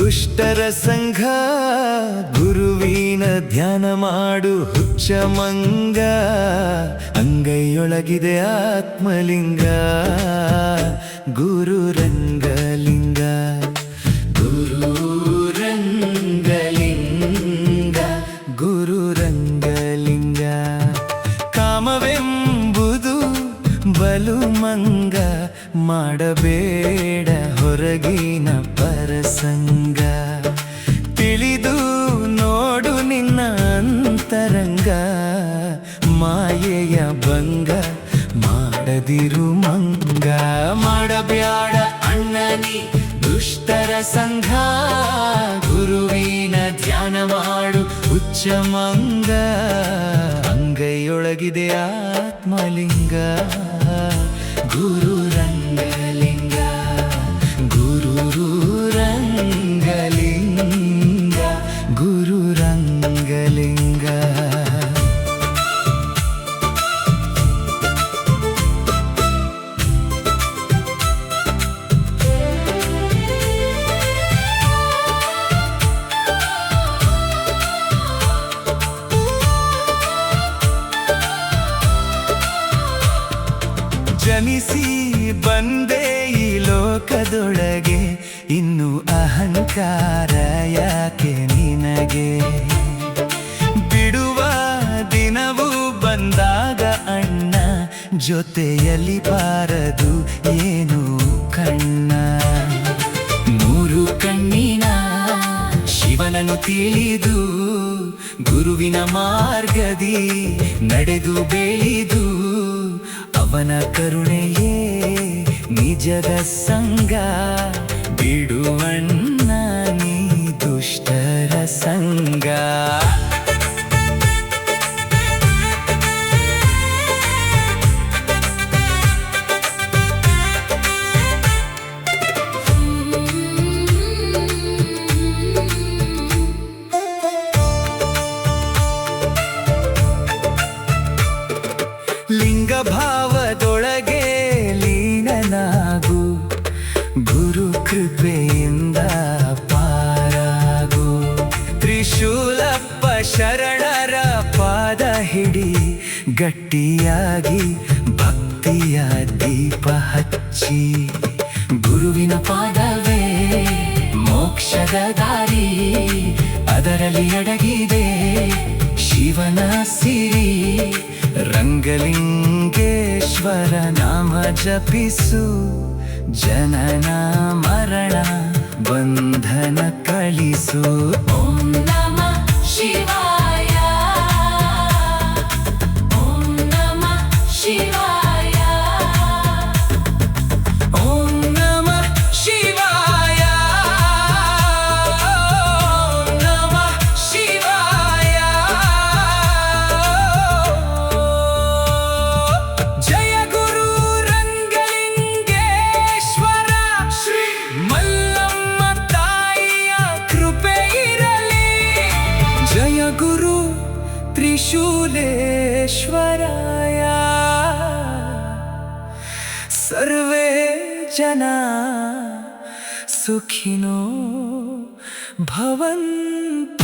ದುಷ್ಟರ ಸಂಘ ಗುರುವಿನ ಧ್ಯಾನ ಮಾಡು ಹುಚ್ಚ ಮಂಗ ಅಂಗೈಯೊಳಗಿದೆ ಆತ್ಮಲಿಂಗ ಗುರು ರಂಗಲಿಂಗ ಗುರು ರಂಗಲಿಂಗ ಗುರು ರಂಗಲಿಂಗ ಕಾಮವೆಂಬುದು ಬಲು ಮಂಗ ಮಾಡಬೇಡ ಹೊರಗಿನ ಪರಸಂಗ ತಿಳಿದು ನೋಡು ನಿನ್ನ ಅಂತರಂಗ ಮಾಯೆಯ ಭಂಗ ಮಾಡದಿರು ಮಂಗ ಮಾಡಬ್ಯಾಡ ಅಣ್ಣನಿ ದುಷ್ಟರ ಸಂಘ ಗುರುವಿನ ಧ್ಯಾನ ಮಾಡು ಹುಚ್ಚ ಮಂಗ ಅಂಗೈಯೊಳಗಿದೆ ಆತ್ಮಲಿಂಗ ಗುರು ರಂಗಲಿಂಗ ಗುರು ರಂಗಲಿಂಗ ಗುರು ರಂಗಲಿಂಗ ಜನಿಸಿ ಬಂದೆ ಈ ಲೋಕದೊಳಗೆ ಇನ್ನು ಅಹಂಕಾರ ಯಾಕೆ ನಿನಗೆ ಬಿಡುವ ದಿನವೂ ಬಂದಾಗ ಅಣ್ಣ ಜೊತೆಯಲ್ಲಿ ಬಾರದು ಏನು ಕಣ್ಣ ಮೂರು ಕಣ್ಣಿನ ಶಿವನನ್ನು ತಿಳಿದು ಗುರುವಿನ ಮಾರ್ಗದಿ ನಡೆದು ಬೆಳೆದು ಅವನ ಕರುಣೆಯೇ ನಿಜದ ಸಂಗ ಬಿಡುವಣ್ಣ ನೀ ದುಷ್ಟರ ಸಂಗ ಲಿಂಗ ಭಾವದೊಳಗೆ ಲೀನನಾಗು ಗುರು ಕೃಪೆಯಿಂದ ಪಾರಾಗು ತ್ರಿಶೂಲಪ್ಪ ಶರಣರ ಪಾದ ಹಿಡಿ ಗಟ್ಟಿಯಾಗಿ ಭಕ್ತಿಯ ದೀಪ ಹಚ್ಚಿ ಗುರುವಿನ ಪಾದವೇ ಮೋಕ್ಷದ ದಾರಿ ಅದರಲ್ಲಿ ಅಡಗಿದೆ ಶಿವನ ಸಿರಿ ರಂಗಲಿಂಗೇಶ್ವರ ನಾಮ ಜಪಿಸು ಜನನ ಮರಣ ಬಂಧನ ಕಳಿಸು ಓಂ ನಮಃ ಶಿವಾಯ ಓಂ ನಮಃ ಶಿವಾಯ ಓಂ ನಮಃ ಶಿವಾಯ ಓಂ ನಮಃ ಶಿವಾಯ ಜಯ ಗುರು ರಂಗಲಿಂಗೇಶ್ವರ ಶ್ರೀ ಮಲ್ಲಮ್ಮ ತಾಯಿಯ ಕೃಪೆ ಇರಲಿ ಜಯ ಗುರು ತ್ರಿಶೂಲೇಶ್ವರಾಯ ಸರ್ವೇ ಜನ ಸುಖಿನೋ ಭವಂತು